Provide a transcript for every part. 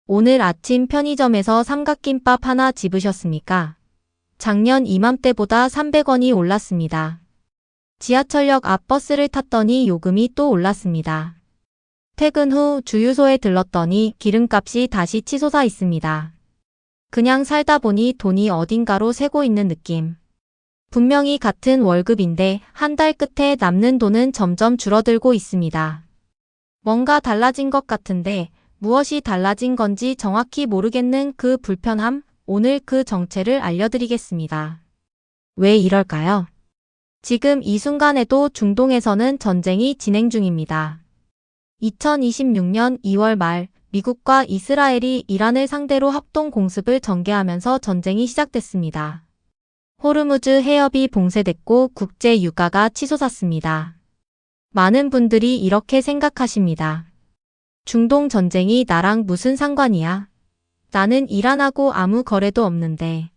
오늘 아침 편의점에서 삼각김밥 하나 집으셨습니까? 작년 이맘때보다 300원이 올랐습니다. 지하철역 앞 버스를 탔더니 요금이 또 올랐습니다. 퇴근 후 주유소에 들렀더니 기름값이 다시 치솟아 있습니다. 그냥 살다 보니 돈이 어딘가로 새고 있는 느낌. 분명히 같은 월급인데 한 달 끝에 남는 돈은 점점 줄어들고 있습니다. 뭔가 달라진 것 같은데 무엇이 달라진 건지 정확히 모르겠는 그 불편함, 오늘 그 정체를 알려드리겠습니다. 왜 이럴까요? 지금 이 순간에도 중동에서는 전쟁이 진행 중입니다. 2026년 2월 말 미국과 이스라엘이 이란을 상대로 합동 공습을 전개하면서 전쟁이 시작됐습니다. 호르무즈 해협이 봉쇄됐고 국제 유가가 치솟았습니다. 많은 분들이 이렇게 생각하십니다. 중동 전쟁이 나랑 무슨 상관이야? 나는 이란하고 아무 거래도 없는데.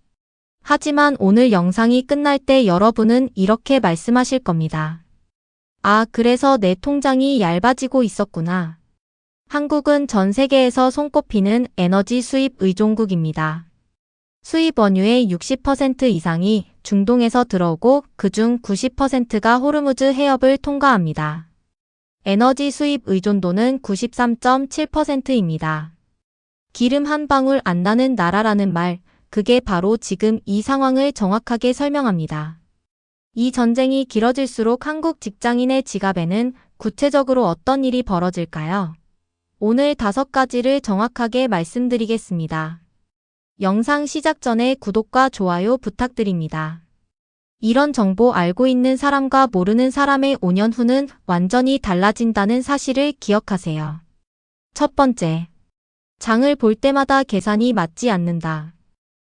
하지만 오늘 영상이 끝날 때 여러분은 이렇게 말씀하실 겁니다. 아, 그래서 내 통장이 얇아지고 있었구나. 한국은 전 세계에서 손꼽히는 에너지 수입 의존국입니다. 수입 원유의 60% 이상이 중동에서 들어오고 그중 90%가 호르무즈 해협을 통과합니다. 에너지 수입 의존도는 93.7%입니다. 기름 한 방울 안 나는 나라라는 말, 그게 바로 지금 이 상황을 정확하게 설명합니다. 이 전쟁이 길어질수록 한국 직장인의 지갑에는 구체적으로 어떤 일이 벌어질까요? 오늘 5가지를 정확하게 말씀드리겠습니다. 영상 시작 전에 구독과 좋아요 부탁드립니다. 이런 정보 알고 있는 사람과 모르는 사람의 5년 후는 완전히 달라진다는 사실을 기억하세요. 첫 번째, 장을 볼 때마다 계산이 맞지 않는다.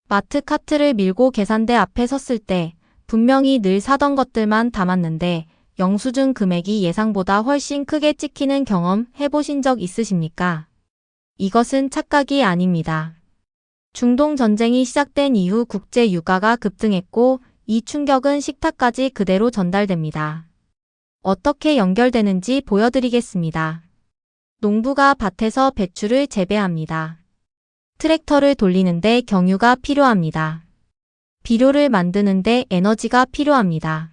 마트 카트를 밀고 계산대 앞에 섰을 때 분명히 늘 사던 것들만 담았는데 영수증 금액이 예상보다 훨씬 크게 찍히는 경험 해보신 적 있으십니까? 이것은 착각이 아닙니다. 중동 전쟁이 시작된 이후 국제 유가가 급등했고 이 충격은 식탁까지 그대로 전달됩니다. 어떻게 연결되는지 보여드리겠습니다. 농부가 밭에서 배추를 재배합니다. 트랙터를 돌리는데 경유가 필요합니다. 비료를 만드는데 에너지가 필요합니다.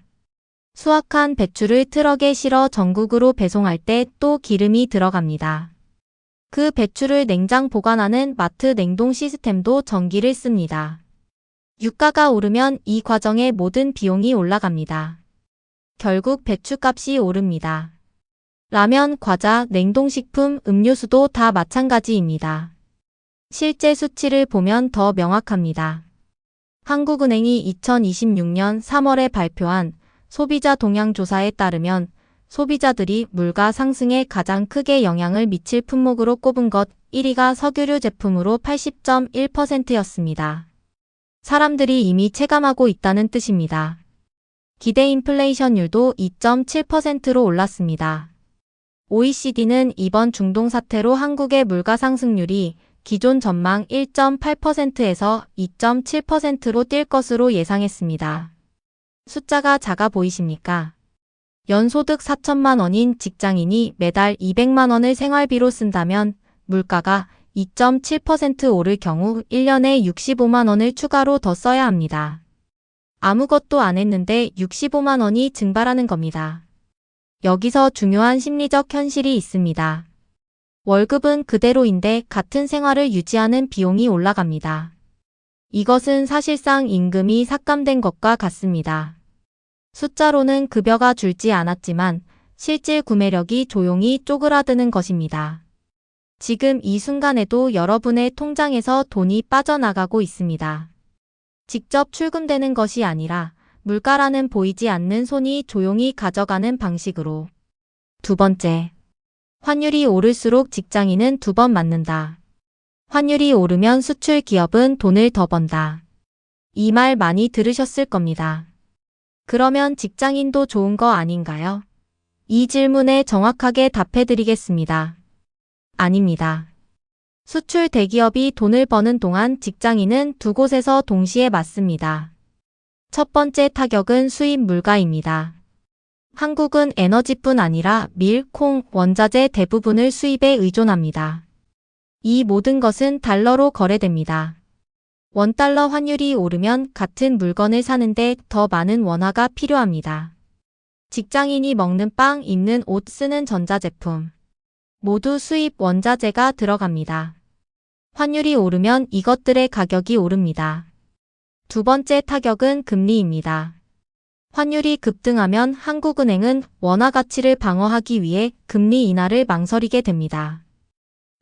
수확한 배추를 트럭에 실어 전국으로 배송할 때 또 기름이 들어갑니다. 그 배추를 냉장 보관하는 마트 냉동 시스템도 전기를 씁니다. 유가가 오르면 이 과정의 모든 비용이 올라갑니다. 결국 배추값이 오릅니다. 라면, 과자, 냉동식품, 음료수도 다 마찬가지입니다. 실제 수치를 보면 더 명확합니다. 한국은행이 2026년 3월에 발표한 소비자 동향 조사에 따르면 소비자들이 물가 상승에 가장 크게 영향을 미칠 품목으로 꼽은 것 1위가 석유류 제품으로 80.1%였습니다. 사람들이 이미 체감하고 있다는 뜻입니다. 기대 인플레이션율도 2.7%로 올랐습니다. OECD는 이번 중동 사태로 한국의 물가 상승률이 기존 전망 1.8%에서 2.7%로 뛸 것으로 예상했습니다. 숫자가 작아 보이십니까? 연소득 4천만 원인 직장인이 매달 200만 원을 생활비로 쓴다면 물가가 2.7% 오를 경우 1년에 65만 원을 추가로 더 써야 합니다. 아무것도 안 했는데 65만 원이 증발하는 겁니다. 여기서 중요한 심리적 현실이 있습니다. 월급은 그대로인데 같은 생활을 유지하는 비용이 올라갑니다. 이것은 사실상 임금이 삭감된 것과 같습니다. 숫자로는 급여가 줄지 않았지만 실질 구매력이 조용히 쪼그라드는 것입니다. 지금 이 순간에도 여러분의 통장에서 돈이 빠져나가고 있습니다. 직접 출금되는 것이 아니라 물가라는 보이지 않는 손이 조용히 가져가는 방식으로. 두 번째, 환율이 오를수록 직장인은 2번 맞는다. 환율이 오르면 수출 기업은 돈을 더 번다. 이 말 많이 들으셨을 겁니다. 그러면 직장인도 좋은 거 아닌가요? 이 질문에 정확하게 답해드리겠습니다. 아닙니다. 수출 대기업이 돈을 버는 동안 직장인은 두 곳에서 동시에 맞습니다. 첫 번째 타격은 수입 물가입니다. 한국은 에너지뿐 아니라 밀, 콩, 원자재 대부분을 수입에 의존합니다. 이 모든 것은 달러로 거래됩니다. 원달러 환율이 오르면 같은 물건을 사는데 더 많은 원화가 필요합니다. 직장인이 먹는 빵, 입는 옷, 쓰는 전자제품. 모두 수입 원자재가 들어갑니다. 환율이 오르면 이것들의 가격이 오릅니다. 두 번째 타격은 금리입니다. 환율이 급등하면 한국은행은 원화 가치를 방어하기 위해 금리 인하를 망설이게 됩니다.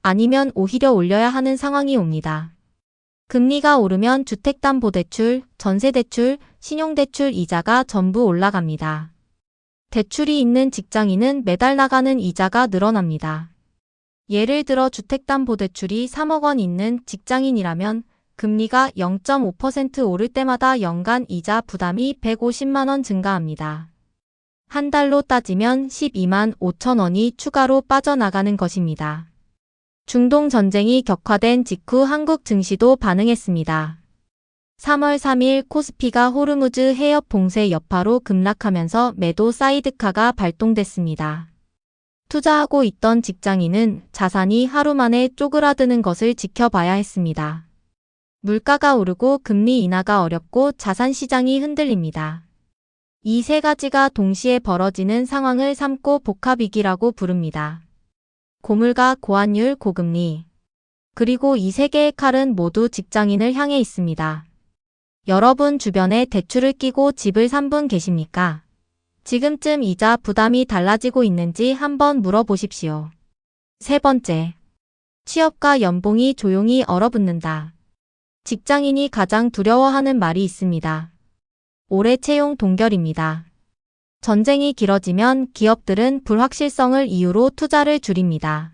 아니면 오히려 올려야 하는 상황이 옵니다. 금리가 오르면 주택담보대출, 전세대출, 신용대출 이자가 전부 올라갑니다. 대출이 있는 직장인은 매달 나가는 이자가 늘어납니다. 예를 들어 주택담보대출이 3억 원 있는 직장인이라면 금리가 0.5% 오를 때마다 연간 이자 부담이 150만 원 증가합니다. 한 달로 따지면 12만 5천 원이 추가로 빠져나가는 것입니다. 중동 전쟁이 격화된 직후 한국 증시도 반응했습니다. 3월 3일 코스피가 호르무즈 해협 봉쇄 여파로 급락하면서 매도 사이드카가 발동됐습니다. 투자하고 있던 직장인은 자산이 하루 만에 쪼그라드는 것을 지켜봐야 했습니다. 물가가 오르고 금리 인하가 어렵고 자산 시장이 흔들립니다. 이 세 가지가 동시에 벌어지는 상황을 삼고 복합위기라고 부릅니다. 고물가, 고환율, 고금리. 그리고 이 세 개의 칼은 모두 직장인을 향해 있습니다. 여러분 주변에 대출을 끼고 집을 산 분 계십니까? 지금쯤 이자 부담이 달라지고 있는지 한번 물어보십시오. 세 번째, 취업과 연봉이 조용히 얼어붙는다. 직장인이 가장 두려워하는 말이 있습니다. 올해 채용 동결입니다. 전쟁이 길어지면 기업들은 불확실성을 이유로 투자를 줄입니다.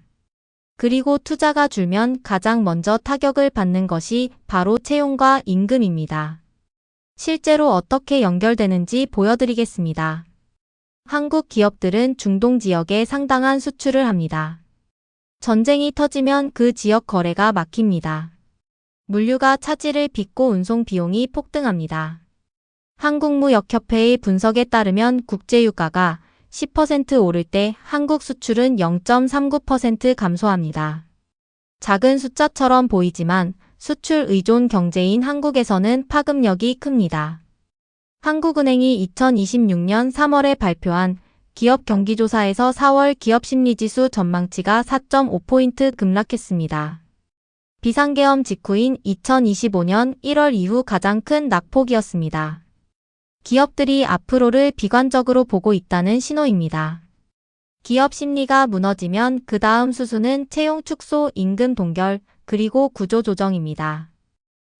그리고 투자가 줄면 가장 먼저 타격을 받는 것이 바로 채용과 임금입니다. 실제로 어떻게 연결되는지 보여드리겠습니다. 한국 기업들은 중동 지역에 상당한 수출을 합니다. 전쟁이 터지면 그 지역 거래가 막힙니다. 물류가 차질을 빚고 운송 비용이 폭등합니다. 한국무역협회의 분석에 따르면 국제유가가 10% 오를 때 한국 수출은 0.39% 감소합니다. 작은 숫자처럼 보이지만 수출 의존 경제인 한국에서는 파급력이 큽니다. 한국은행이 2026년 3월에 발표한 기업 경기조사에서 4월 기업심리지수 전망치가 4.5포인트 급락했습니다. 비상계엄 직후인 2025년 1월 이후 가장 큰 낙폭이었습니다. 기업들이 앞으로를 비관적으로 보고 있다는 신호입니다. 기업 심리가 무너지면 그 다음 수순은 채용 축소, 임금 동결, 그리고 구조조정입니다.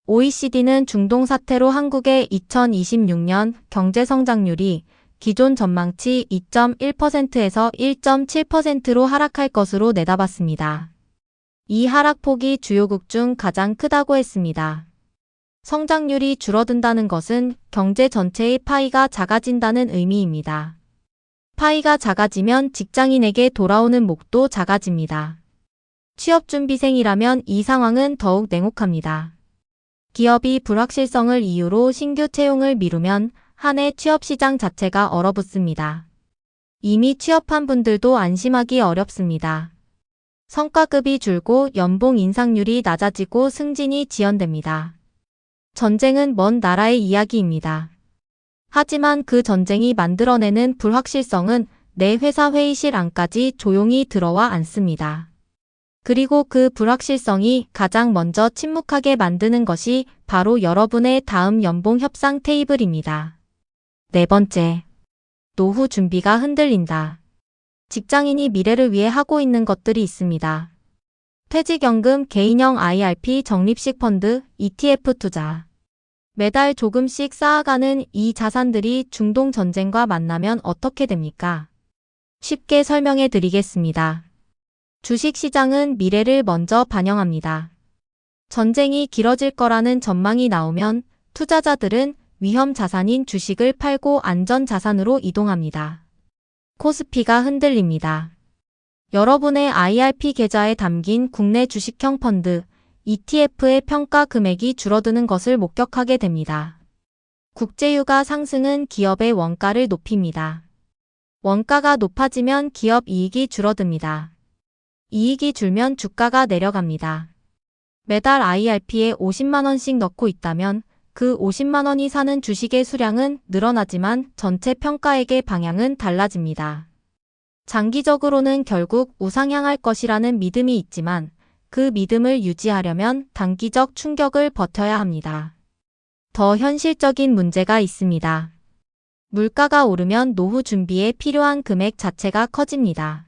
OECD는 중동 사태로 한국의 2026년 경제성장률이 기존 전망치 2.1%에서 1.7%로 하락할 것으로 내다봤습니다. 이 하락폭이 주요국 중 가장 크다고 했습니다. 성장률이 줄어든다는 것은 경제 전체의 파이가 작아진다는 의미입니다. 파이가 작아지면 직장인에게 돌아오는 목도 작아집니다. 취업준비생이라면 이 상황은 더욱 냉혹합니다. 기업이 불확실성을 이유로 신규 채용을 미루면 한 해 취업시장 자체가 얼어붙습니다. 이미 취업한 분들도 안심하기 어렵습니다. 성과급이 줄고 연봉 인상률이 낮아지고 승진이 지연됩니다. 전쟁은 먼 나라의 이야기입니다. 하지만 그 전쟁이 만들어내는 불확실성은 내 회사 회의실 안까지 조용히 들어와 앉습니다. 그리고 그 불확실성이 가장 먼저 침묵하게 만드는 것이 바로 여러분의 다음 연봉 협상 테이블입니다. 네 번째, 노후 준비가 흔들린다. 직장인이 미래를 위해 하고 있는 것들이 있습니다. 퇴직연금, 개인형 IRP, 적립식 펀드, ETF 투자. 매달 조금씩 쌓아가는 이 자산들이 중동 전쟁과 만나면 어떻게 됩니까? 쉽게 설명해 드리겠습니다. 주식시장은 미래를 먼저 반영합니다. 전쟁이 길어질 거라는 전망이 나오면 투자자들은 위험 자산인 주식을 팔고 안전 자산으로 이동합니다. 코스피가 흔들립니다. 여러분의 IRP 계좌에 담긴 국내 주식형 펀드, ETF의 평가 금액이 줄어드는 것을 목격하게 됩니다. 국제유가 상승은 기업의 원가를 높입니다. 원가가 높아지면 기업 이익이 줄어듭니다. 이익이 줄면 주가가 내려갑니다. 매달 IRP에 50만 원씩 넣고 있다면 그 50만 원이 사는 주식의 수량은 늘어나지만 전체 평가액의 방향은 달라집니다. 장기적으로는 결국 우상향할 것이라는 믿음이 있지만 그 믿음을 유지하려면 단기적 충격을 버텨야 합니다. 더 현실적인 문제가 있습니다. 물가가 오르면 노후 준비에 필요한 금액 자체가 커집니다.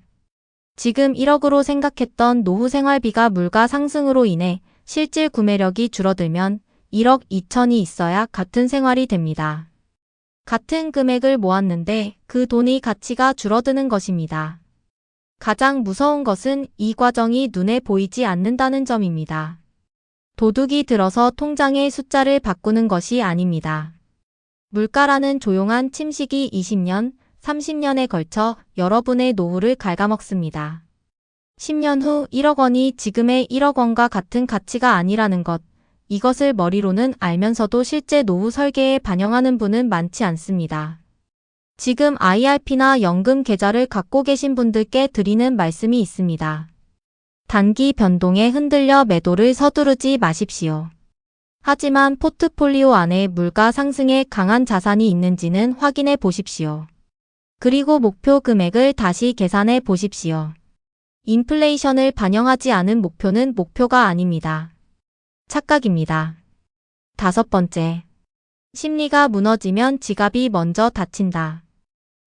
지금 1억으로 생각했던 노후 생활비가 물가 상승으로 인해 실질 구매력이 줄어들면 1억 2천이 있어야 같은 생활이 됩니다. 같은 금액을 모았는데 그 돈의 가치가 줄어드는 것입니다. 가장 무서운 것은 이 과정이 눈에 보이지 않는다는 점입니다. 도둑이 들어서 통장의 숫자를 바꾸는 것이 아닙니다. 물가라는 조용한 침식이 20년, 30년에 걸쳐 여러분의 노후를 갉아먹습니다. 10년 후 1억 원이 지금의 1억 원과 같은 가치가 아니라는 것, 이것을 머리로는 알면서도 실제 노후 설계에 반영하는 분은 많지 않습니다. 지금 IRP나 연금 계좌를 갖고 계신 분들께 드리는 말씀이 있습니다. 단기 변동에 흔들려 매도를 서두르지 마십시오. 하지만 포트폴리오 안에 물가 상승에 강한 자산이 있는지는 확인해 보십시오. 그리고 목표 금액을 다시 계산해 보십시오. 인플레이션을 반영하지 않은 목표는 목표가 아닙니다. 착각입니다. 5번째. 심리가 무너지면 지갑이 먼저 다친다.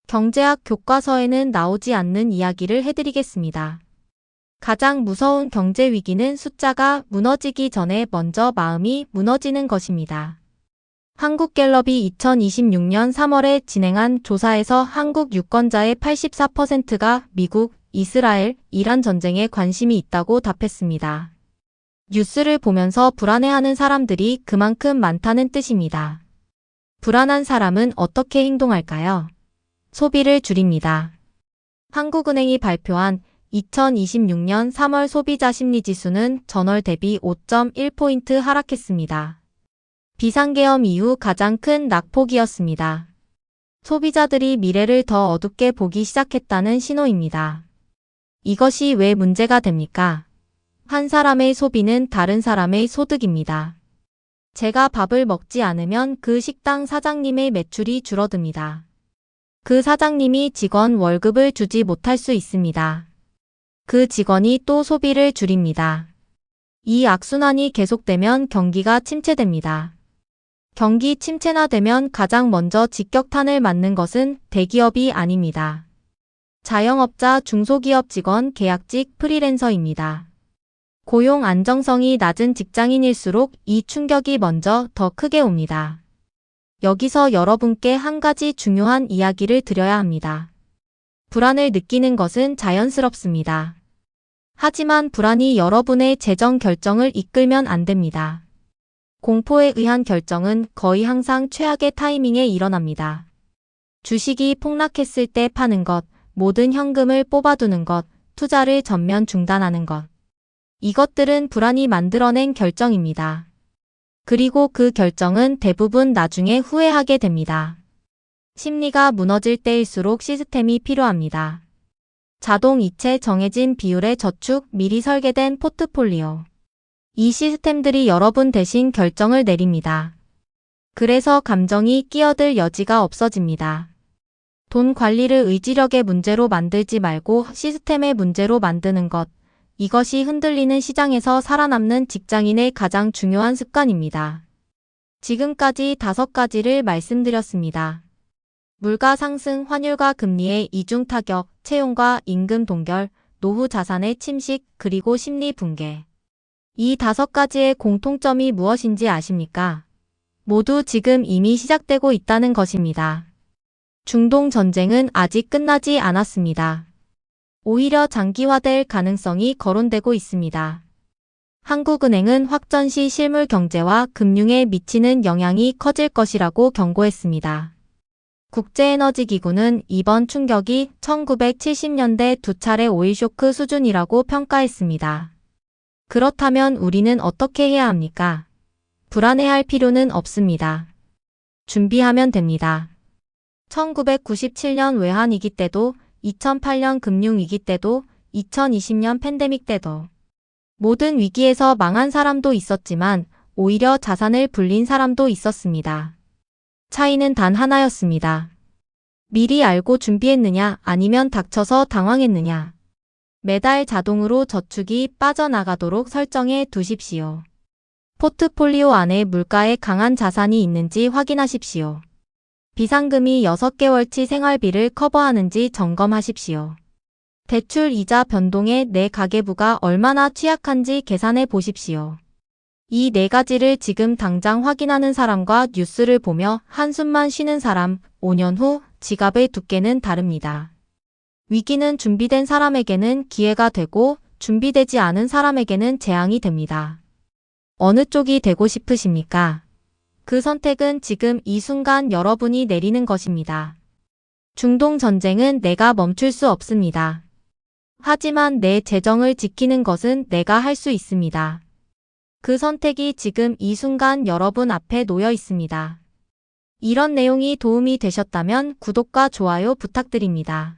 경제학 교과서에는 나오지 않는 이야기를 해드리겠습니다. 가장 무서운 경제 위기는 숫자가 무너지기 전에 먼저 마음이 무너지는 것입니다. 한국갤럽이 2026년 3월에 진행한 조사에서 한국 유권자의 84%가 미국, 이스라엘, 이란 전쟁에 관심이 있다고 답했습니다. 뉴스를 보면서 불안해하는 사람들이 그만큼 많다는 뜻입니다. 불안한 사람은 어떻게 행동할까요? 소비를 줄입니다. 한국은행이 발표한 2026년 3월 소비자 심리지수는 전월 대비 5.1포인트 하락했습니다. 비상계엄 이후 가장 큰 낙폭이었습니다. 소비자들이 미래를 더 어둡게 보기 시작했다는 신호입니다. 이것이 왜 문제가 됩니까? 한 사람의 소비는 다른 사람의 소득입니다. 제가 밥을 먹지 않으면 그 식당 사장님의 매출이 줄어듭니다. 그 사장님이 직원 월급을 주지 못할 수 있습니다. 그 직원이 또 소비를 줄입니다. 이 악순환이 계속되면 경기가 침체됩니다. 경기 침체나 되면 가장 먼저 직격탄을 맞는 것은 대기업이 아닙니다. 자영업자, 중소기업 직원, 계약직, 프리랜서입니다. 고용 안정성이 낮은 직장인일수록 이 충격이 먼저 더 크게 옵니다. 여기서 여러분께 한 가지 중요한 이야기를 드려야 합니다. 불안을 느끼는 것은 자연스럽습니다. 하지만 불안이 여러분의 재정 결정을 이끌면 안 됩니다. 공포에 의한 결정은 거의 항상 최악의 타이밍에 일어납니다. 주식이 폭락했을 때 파는 것, 모든 현금을 뽑아두는 것, 투자를 전면 중단하는 것. 이것들은 불안이 만들어낸 결정입니다. 그리고 그 결정은 대부분 나중에 후회하게 됩니다. 심리가 무너질 때일수록 시스템이 필요합니다. 자동 이체 정해진 비율의 저축, 미리 설계된 포트폴리오. 이 시스템들이 여러분 대신 결정을 내립니다. 그래서 감정이 끼어들 여지가 없어집니다. 돈 관리를 의지력의 문제로 만들지 말고 시스템의 문제로 만드는 것. 이것이 흔들리는 시장에서 살아남는 직장인의 가장 중요한 습관입니다. 지금까지 5가지를 말씀드렸습니다. 물가 상승, 환율과 금리의 이중 타격, 채용과 임금 동결, 노후 자산의 침식, 그리고 심리 붕괴. 이 5가지의 공통점이 무엇인지 아십니까? 모두 지금 이미 시작되고 있다는 것입니다. 중동 전쟁은 아직 끝나지 않았습니다. 오히려 장기화될 가능성이 거론되고 있습니다. 한국은행은 확전 시 실물 경제와 금융에 미치는 영향이 커질 것이라고 경고했습니다. 국제에너지기구는 이번 충격이 1970년대 2차례 오일 쇼크 수준이라고 평가했습니다. 그렇다면 우리는 어떻게 해야 합니까? 불안해할 필요는 없습니다. 준비하면 됩니다. 1997년 외환위기 때도 2008년 금융위기 때도 2020년 팬데믹 때도 모든 위기에서 망한 사람도 있었지만 오히려 자산을 불린 사람도 있었습니다. 차이는 단 하나였습니다. 미리 알고 준비했느냐 아니면 닥쳐서 당황했느냐. 매달 자동으로 저축이 빠져나가도록 설정해 두십시오. 포트폴리오 안에 물가에 강한 자산이 있는지 확인하십시오. 비상금이 6개월치 생활비를 커버하는지 점검하십시오. 대출 이자 변동에 내 가계부가 얼마나 취약한지 계산해 보십시오. 이 4가지를 지금 당장 확인하는 사람과 뉴스를 보며 한숨만 쉬는 사람, 5년 후 지갑의 두께는 다릅니다. 위기는 준비된 사람에게는 기회가 되고 준비되지 않은 사람에게는 재앙이 됩니다. 어느 쪽이 되고 싶으십니까? 그 선택은 지금 이 순간 여러분이 내리는 것입니다. 중동 전쟁은 내가 멈출 수 없습니다. 하지만 내 재정을 지키는 것은 내가 할 수 있습니다. 그 선택이 지금 이 순간 여러분 앞에 놓여 있습니다. 이런 내용이 도움이 되셨다면 구독과 좋아요 부탁드립니다.